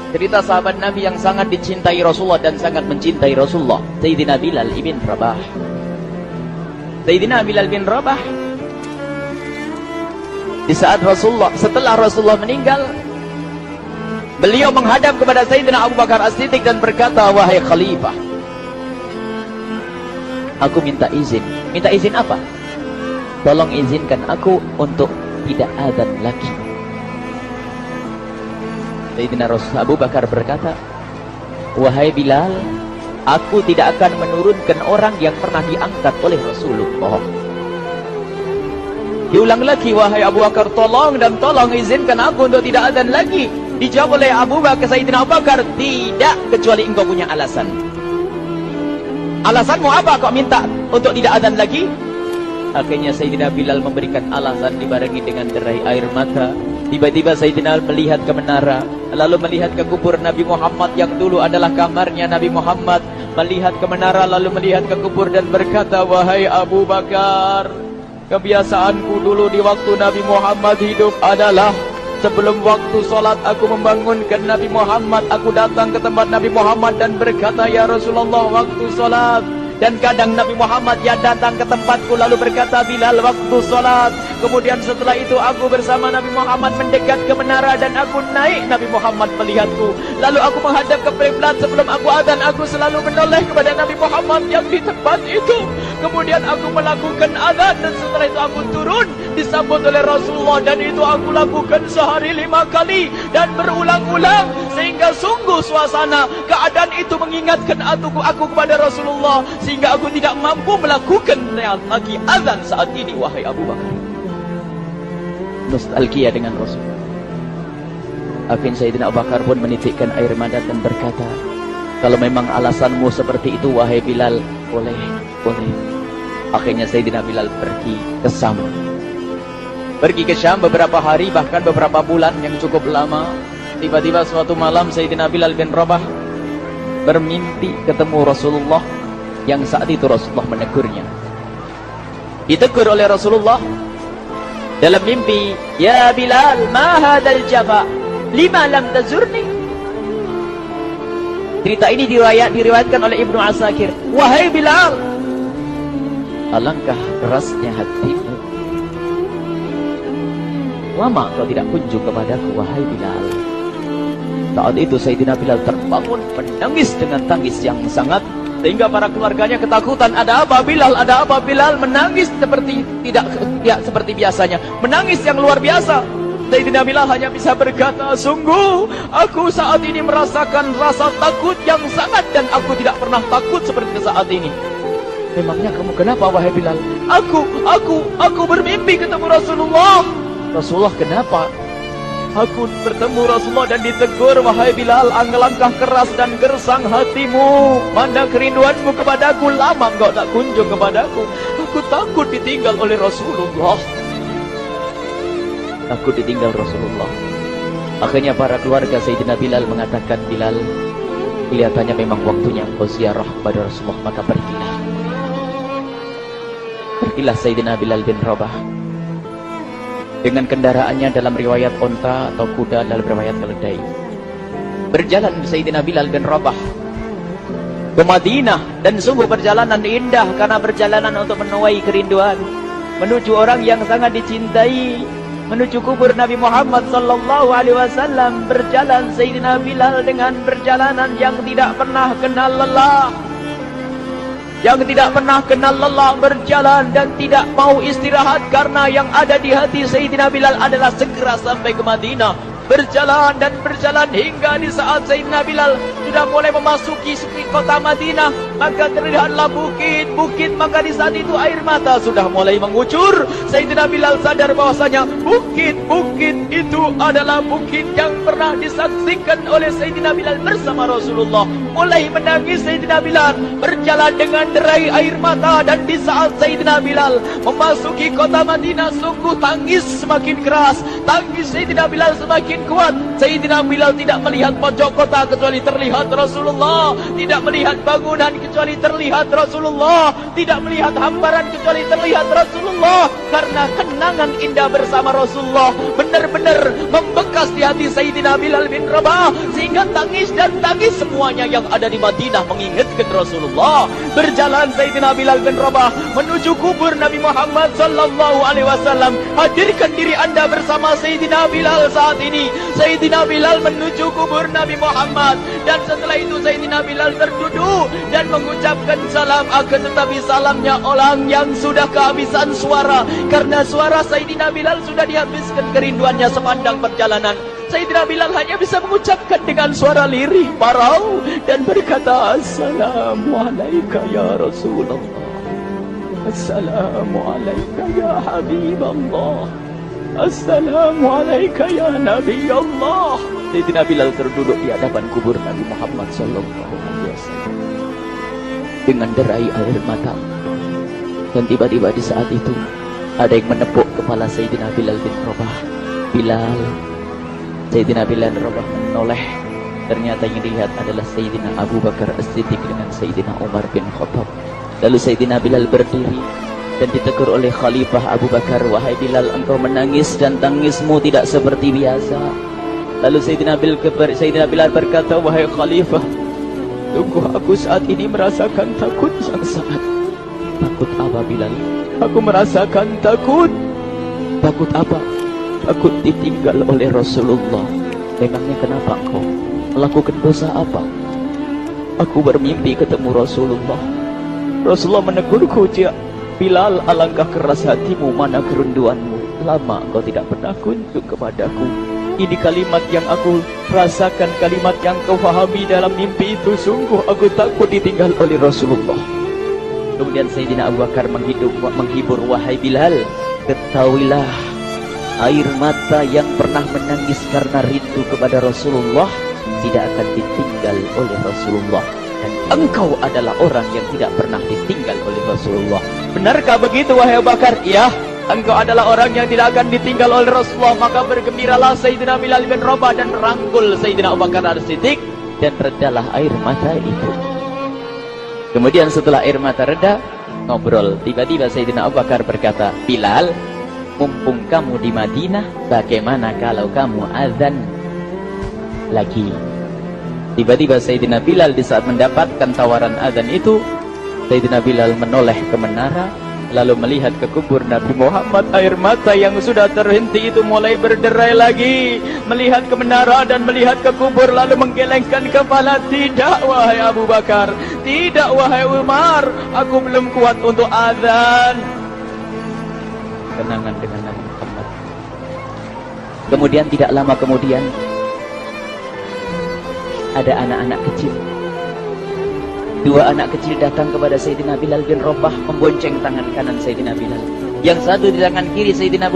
Cerita sahabat Nabi yang sangat dicintai Rasulullah dan sangat mencintai Rasulullah, Sayyidina Bilal ibn Rabah. Sayyidina Bilal bin Rabah, di saat setelah Rasulullah meninggal, beliau menghadap kepada Sayyidina Abu Bakar As-Siddiq dan berkata, wahai khalifah, aku minta izin. Minta izin apa? Tolong izinkan aku untuk tidak azan lagi. Sayyidina Abu Bakar berkata, wahai Bilal, aku tidak akan menurunkan orang yang pernah diangkat oleh Rasulullah. Diulang lagi, wahai Abu Bakar, tolong dan tolong izinkan aku untuk tidak azan lagi. Dijawab oleh Abu Bakar, Sayyidina Abu Bakar, tidak, kecuali engkau punya alasan. Alasanmu apa kau minta untuk tidak azan lagi? Akhirnya Sayyidina Bilal memberikan alasan dibarengi dengan derai air mata. Tiba-tiba Sayyidina melihat ke menara, lalu melihat ke kubur Nabi Muhammad yang dulu adalah kamarnya Nabi Muhammad. Melihat ke menara, lalu melihat ke kubur dan berkata, wahai Abu Bakar, kebiasaanku dulu di waktu Nabi Muhammad hidup adalah sebelum waktu sholat aku membangunkan Nabi Muhammad. Aku datang ke tempat Nabi Muhammad dan berkata, ya Rasulullah, waktu sholat. Dan kadang Nabi Muhammad ya datang ke tempatku lalu berkata, Bilal, waktu sholat. Kemudian setelah itu aku bersama Nabi Muhammad mendekat ke menara dan aku naik, Nabi Muhammad melihatku. Lalu aku menghadap ke kiblat. Sebelum aku azan, aku selalu menoleh kepada Nabi Muhammad yang di tempat itu. Kemudian aku melakukan azan dan setelah itu aku turun disambut oleh Rasulullah, dan itu aku lakukan sehari 5 kali dan berulang-ulang, sehingga sungguh suasana keadaan itu mengingatkan aku kepada Rasulullah, sehingga aku tidak mampu melakukan lagi azan saat ini. Wahai Abu Bakar, nostalgia dengan Rasul. Akhirnya Sayyidina Abu Bakar pun menitikkan air mata dan berkata, kalau memang alasanmu seperti itu wahai Bilal, boleh. Akhirnya Sayyidina Bilal pergi ke Syam beberapa hari, bahkan beberapa bulan yang cukup lama. Tiba-tiba suatu malam Sayyidina Bilal bin Rabah bermimpi ketemu Rasulullah, yang saat itu Rasulullah menegurnya. Ditegur oleh Rasulullah dalam mimpi, ya Bilal, ma hadzal jafa, lima lam tazurni. Cerita ini diriwayatkan oleh Ibnu Asakir. Wahai Bilal, alangkah kerasnya hatimu, lama kau tidak kunjung kepadaku, wahai Bilal. Saat itu Sayyidina Bilal terbangun menangis dengan tangis yang sangat, sehingga para keluarganya ketakutan. Ada apa Bilal? Ada apa Bilal? Menangis seperti tidak seperti biasanya, menangis yang luar biasa. Sayyidina Bilal hanya bisa berkata, sungguh aku saat ini merasakan rasa takut yang sangat, dan aku tidak pernah takut seperti saat ini. Memangnya kamu kenapa wahai Bilal? Aku bermimpi ketemu Rasulullah. Rasulullah kenapa? Aku bertemu Rasulullah dan ditegur, wahai Bilal, alangkah keras dan gersang hatimu. Mana kerinduanmu kepadaku, lama engkau tak kunjung kepadaku. Aku takut ditinggal oleh Rasulullah. Aku ditinggal Rasulullah. Akhirnya para keluarga Sayyidina Bilal mengatakan, Bilal, kelihatannya memang waktunya engkau ziarah kepada Rasulullah, maka pergilah. Pergilah Sayyidina Bilal bin Rabah dengan kendaraannya, dalam riwayat onta atau kuda, dalam riwayat keledai. Berjalan Sayyidina Bilal bin Rabah ke Madinah, dan sungguh perjalanan indah karena perjalanan untuk menuai kerinduan, menuju orang yang sangat dicintai, menuju kubur Nabi Muhammad sallallahu alaihi wasallam. Berjalan Sayyidina Bilal dengan perjalanan yang tidak pernah kenal lelah, berjalan dan tidak mau istirahat, karena yang ada di hati Sayyidina Bilal adalah segera sampai ke Madinah. Berjalan dan berjalan hingga di saat Sayyidina Bilal sudah mulai memasuki kota Madinah, maka terlihatlah bukit, maka di saat itu air mata sudah mulai mengucur. Sayyidina Bilal sadar bahwasanya bukit-bukit itu adalah bukit yang pernah disaksikan oleh Sayyidina Bilal bersama Rasulullah. Mulai menangis Sayyidina Bilal, berjalan dengan derai air mata, dan di saat Sayyidina Bilal memasuki kota Madinah, sungguh tangis semakin keras, tangis Sayyidina Bilal semakin kuat. Sayyidina Bilal tidak melihat pojok kota kecuali terlihat Rasulullah, tidak melihat bangunan kecuali terlihat Rasulullah, tidak melihat hamparan kecuali terlihat Rasulullah, karena kenangan indah bersama Rasulullah benar-benar membekas membekas di hati Sayyidina Bilal bin Rabah, sehingga tangis dan tangis semuanya yang ada di Madinah mengingatkan Rasulullah. Berjalan Sayyidina Bilal bin Rabah menuju kubur Nabi Muhammad sallallahu alaihi wasallam. Hadirkan diri Anda bersama Sayyidina Bilal saat ini. Sayyidina Bilal menuju kubur Nabi Muhammad, dan setelah itu Sayyidina Bilal terduduk dan mengucapkan salam, akan tetapi salamnya orang yang sudah kehabisan suara, karena suara Sayyidina Bilal sudah dihabiskan kerinduannya sepanjang perjalanan. Sayyidina Bilal hanya bisa mengucapkan dengan suara lirih parau dan berkata, Assalamualaikum ya Rasulullah, Assalamualaikum ya Habiballah, Assalamualaikum ya Nabi Allah. Sayyidina Bilal terduduk di hadapan kubur Nabi Muhammad sallallahu alaihi wasallam dengan derai air mata. Dan tiba-tiba di saat itu ada yang menepuk kepala Sayyidina Bilal bin Rabah. Bilal. Sayyidina Bilal bin Rabah menoleh. Ternyata yang dilihat adalah Sayyidina Abu Bakar As-Siddiq dengan Sayyidina Umar bin Khattab. Lalu Sayyidina Bilal berdiri dan ditegur oleh Khalifah Abu Bakar, wahai Bilal, engkau menangis dan tangismu tidak seperti biasa. Lalu Sayyidina Bilal berkata, wahai Khalifah, sungguh aku saat ini merasakan takut yang sangat. Takut apa Bilal? Aku merasakan takut. Takut apa? Takut ditinggal oleh Rasulullah. Memangnya kenapa engkau? Melakukan dosa apa? Aku bermimpi ketemu Rasulullah. Rasulullah menegurku, Bilal, alangkah keras hatimu, mana kerunduanmu. Lama engkau tidak pernah kunjung kepadaku. Ini kalimat yang aku rasakan, kalimat yang kau fahami dalam mimpi itu. Sungguh aku takut ditinggal oleh Rasulullah. Kemudian Sayyidina Abu Bakar menghibur, wahai Bilal, ketahuilah, air mata yang pernah menangis karena rindu kepada Rasulullah tidak akan ditinggal oleh Rasulullah. Dan engkau adalah orang yang tidak pernah ditinggal oleh Rasulullah. Benarkah begitu wahai Abu Bakar? Ya, engkau adalah orang yang tidak akan ditinggal oleh Rasulullah. Maka bergembiralah Sayyidina Bilal bin Rabah dan merangkul Sayyidina Abu Bakar As-Siddiq, dan redalah air mata itu. Kemudian setelah air mata reda, ngobrol. Tiba-tiba Sayyidina Abu Bakar berkata, Bilal, mumpung kamu di Madinah, bagaimana kalau kamu azan lagi? Tiba-tiba Sayyidina Bilal di saat mendapatkan tawaran azan itu, Sayyidina Bilal menoleh ke menara, lalu melihat ke kubur Nabi Muhammad. Air mata yang sudah terhenti itu mulai berderai lagi. Melihat ke menara dan melihat ke kubur, lalu menggelengkan kepala. Tidak wahai Abu Bakar, tidak wahai Umar, aku belum kuat untuk azan. Kenangan dengan Nabi Muhammad. Kemudian tidak lama kemudian ada anak-anak kecil. Dua anak kecil datang kepada Sayyidina Bilal bin Rabah, membonceng tangan kanan Sayyidina Bilal. Yang satu di tangan kiri Sayyidina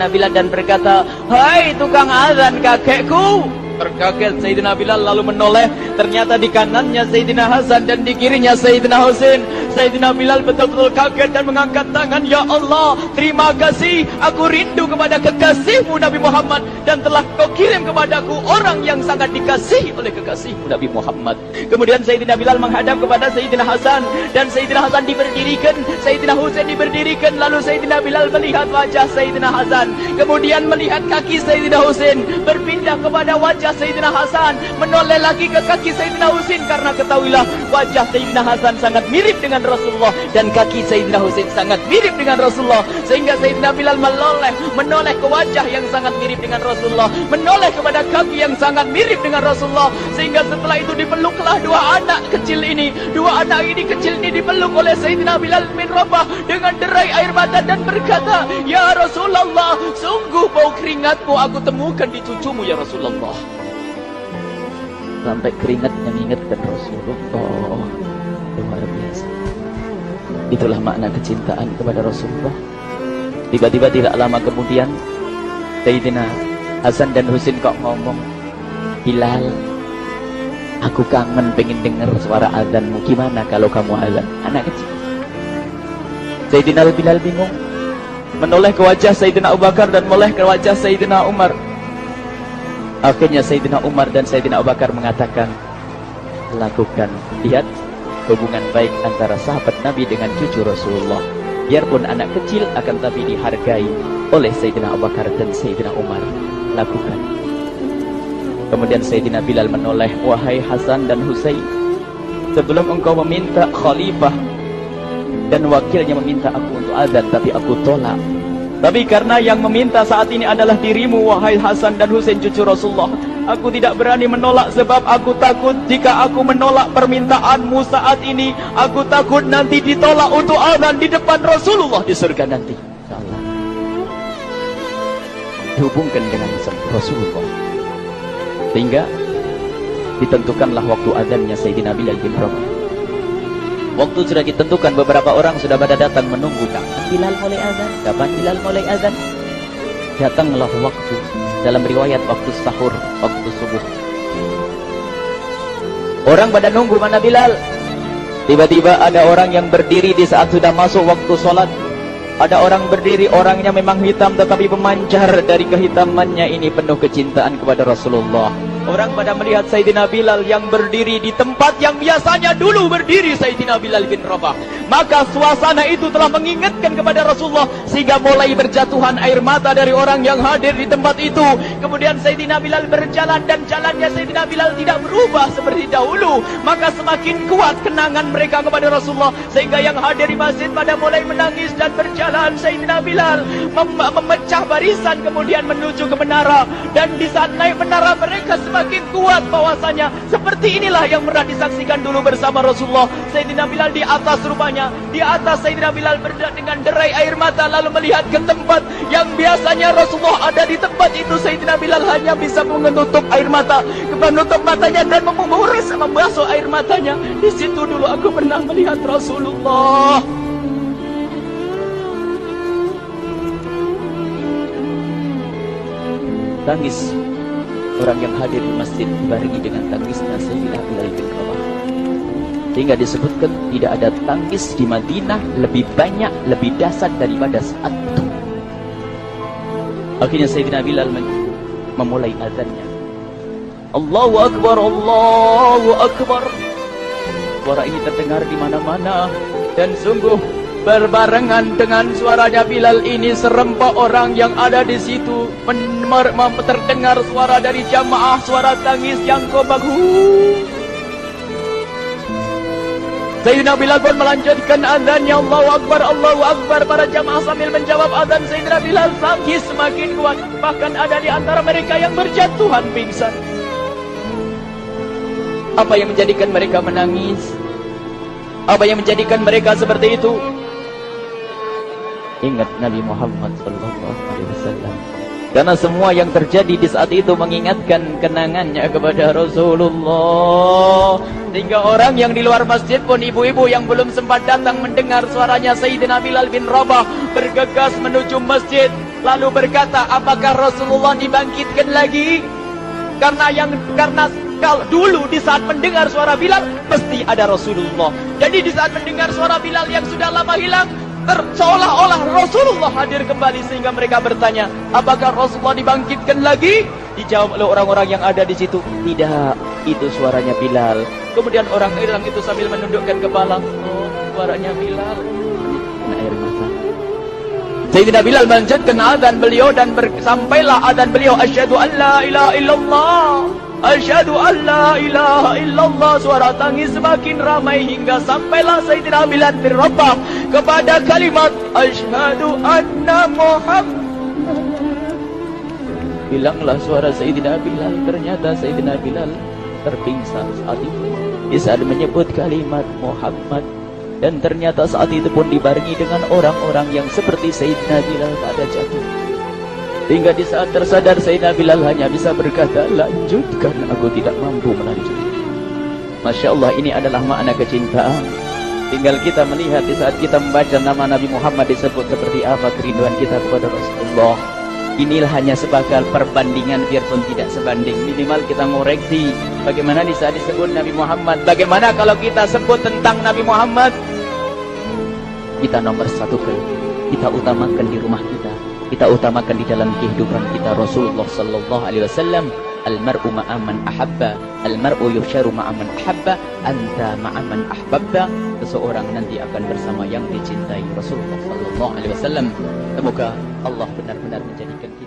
Bilal dan berkata, hai tukang azan kakekku. Terkaget Sayyidina Bilal lalu menoleh. Ternyata di kanannya Sayyidina Hasan dan di kirinya Sayyidina Husain. Sayyidina Bilal betul-betul kaget dan mengangkat tangan. Ya Allah, terima kasih. Aku rindu kepada kekasihmu Nabi Muhammad, dan telah kau kirim kepadaku orang yang sangat dikasihi oleh kekasihmu Nabi Muhammad. Kemudian Sayyidina Bilal menghadap kepada Sayyidina Hasan, dan Sayyidina Hasan diberdirikan, Sayyidina Husain diberdirikan. Lalu Sayyidina Bilal melihat wajah Sayyidina Hasan, kemudian melihat kaki Sayyidina Husain, berpindah kepada wajah Sayyidina Hasan, menoleh lagi ke kaki Sayyidina Husain, karena ketahuilah wajah Sayyidina Hasan sangat mirip dengan Rasulullah dan kaki Sayyidina Husain sangat mirip dengan Rasulullah, sehingga Sayyidina Bilal menoleh ke wajah yang sangat mirip dengan Rasulullah, menoleh kepada kaki yang sangat mirip dengan Rasulullah, sehingga setelah itu dipeluklah dua anak kecil ini. Dua anak ini kecil ini dipeluk oleh Sayyidina Bilal bin Rabah dengan derai air mata dan berkata, ya Rasulullah, sungguh bau keringatmu aku temukan di cucumu ya Rasulullah. Sampai keringat mengingatkan Rasulullah. Luar biasa. Itulah makna kecintaan kepada Rasulullah. Tiba-tiba tidak lama kemudian Sayyidina Hasan dan Husain kok ngomong, Bilal, aku kangen pengen dengar suara azanmu. Gimana kalau kamu azan? Anak kecil. Sayyidina Bilal bingung, menoleh ke wajah Sayyidina Abu Bakar dan menoleh ke wajah Sayyidina Umar. Akhirnya Sayyidina Umar dan Sayyidina Abu Bakar mengatakan, lakukan. Lihat hubungan baik antara sahabat Nabi dengan cucu Rasulullah. Biarpun anak kecil, akan tapi dihargai oleh Sayyidina Abu Bakar dan Sayyidina Umar. lakukan. Kemudian Sayyidina Bilal menoleh, wahai Hasan dan Husain, sebelum engkau meminta khalifah dan wakilnya meminta aku untuk azan, tapi aku tolak. Tapi karena yang meminta saat ini adalah dirimu, wahai Hasan dan Husain cucu Rasulullah, aku tidak berani menolak sebab aku takut jika aku menolak permintaanmu saat ini, aku takut nanti ditolak untuk azan di depan Rasulullah di surga nanti. InsyaAllah dihubungkan dengan Rasulullah, sehingga ditentukanlah waktu azannya Sayyidina Bilal bin Rabah. Waktu sudah ditentukan, beberapa orang sudah pada datang menunggu, kapan Bilal mulai azan, kapan Bilal mulai azan. Datanglah waktu, dalam riwayat waktu sahur, waktu subuh. Orang pada nunggu mana Bilal. Tiba-tiba ada orang yang berdiri di saat sudah masuk waktu sholat. Ada orang berdiri, orangnya memang hitam tetapi pemancar dari kehitamannya ini penuh kecintaan kepada Rasulullah. Orang pada melihat Sayyidina Bilal yang berdiri di tempat yang biasanya dulu berdiri Sayyidina Bilal bin Rabah. Maka suasana itu telah mengingatkan kepada Rasulullah, sehingga mulai berjatuhan air mata dari orang yang hadir di tempat itu. Kemudian Sayyidina Bilal berjalan, dan jalannya Sayyidina Bilal tidak berubah seperti dahulu. Maka semakin kuat kenangan mereka kepada Rasulullah, sehingga yang hadir di masjid pada mulai menangis dan berjalan. Sayyidina Bilal memecah barisan kemudian menuju ke menara, dan di saat naik menara mereka semakin kuat bahwasanya seperti inilah yang pernah disaksikan dulu bersama Rasulullah. Sayyidina Bilal di atas rupanya, di atas Sayyidina Bilal dengan derai air mata lalu melihat ke tempat yang biasanya Rasulullah ada di tempat itu. Sayyidina Bilal hanya bisa menutup air mata, menutup matanya dan membasuh air matanya. Di situ dulu aku pernah melihat Rasulullah. Tangis orang yang hadir di masjid dibarengi dengan tangisnya Sayyidina Bilal bin Rabah. Sehingga disebutkan tidak ada tangis di Madinah lebih banyak, lebih dahsyat daripada saat itu. Akhirnya Sayyidina Bilal memulai azannya. Allahu Akbar, Allahu Akbar. Suara ini terdengar di mana-mana, dan sungguh berbarengan dengan suaranya Bilal ini serempak orang yang ada di situ terdengar suara dari jamaah, suara tangis yang kobagu. Sayyidina Bilal pun melanjutkan azannya, Allahu Akbar, Allahu Akbar. Para jamaah sambil menjawab azan Sayyidina Bilal, tangis semakin kuat. Bahkan ada di antara mereka yang berjatuhan pingsan. Apa yang menjadikan mereka menangis? Apa yang menjadikan mereka seperti itu? Ingat Nabi Muhammad SAW. Karena semua yang terjadi di saat itu mengingatkan kenangannya kepada Rasulullah. Sehingga orang yang di luar masjid pun, ibu-ibu yang belum sempat datang mendengar suaranya Sayyidina Bilal bin Rabah, bergegas menuju masjid lalu berkata, apakah Rasulullah dibangkitkan lagi? Karena kalau dulu di saat mendengar suara Bilal pasti ada Rasulullah. Jadi di saat mendengar suara Bilal yang sudah lama hilang, seolah-olah Rasulullah hadir kembali, sehingga mereka bertanya, apakah Rasulullah dibangkitkan lagi? Dijawab oleh orang-orang yang ada di situ, tidak, itu suaranya Bilal. Kemudian orang-orang itu sambil menundukkan kepala, oh, suaranya Bilal. Kena air mata. Sayyidina Bilal melanjutkan azan beliau, dan sampailah azan beliau, asyhadu an la ilaha illallah, asyhadu an la ilaha illallah. Suara tangis semakin ramai hingga sampailah Sayyidina Bilal bin Rabah kepada kalimat asyhadu anna Muhammad. Bilanglah suara Sayyidina Bilal. Ternyata Sayyidina Bilal terpingsan saat itu di saat menyebut kalimat Muhammad. Dan ternyata saat itu pun dibarengi dengan orang-orang yang seperti Sayyidina Bilal pada jatuh. Hingga di saat tersadar Sayyidina Bilal hanya bisa berkata, lanjutkan, aku tidak mampu melanjutkan. Masya Allah, ini adalah makna kecintaan. Tinggal kita melihat di saat kita membaca nama Nabi Muhammad disebut seperti apa kerinduan kita kepada Rasulullah. Inilah hanya sebagai perbandingan, biarpun tidak sebanding. Minimal kita ngoreksi bagaimana di saat disebut Nabi Muhammad. Bagaimana kalau kita sebut tentang Nabi Muhammad? Kita nomor satu, kita utamakan di rumah kita, kita utamakan di dalam kehidupan kita Rasulullah sallallahu alaihi wasallam. Al-mar'u ma'aman ahabba, al-mar'u yusharu ma'aman ahabba, anta ma'aman ahbabta. Seseorang nanti akan bersama yang dicintai Rasulullah sallallahu alaihi wasallam. Semoga Allah benar-benar menjadikan kita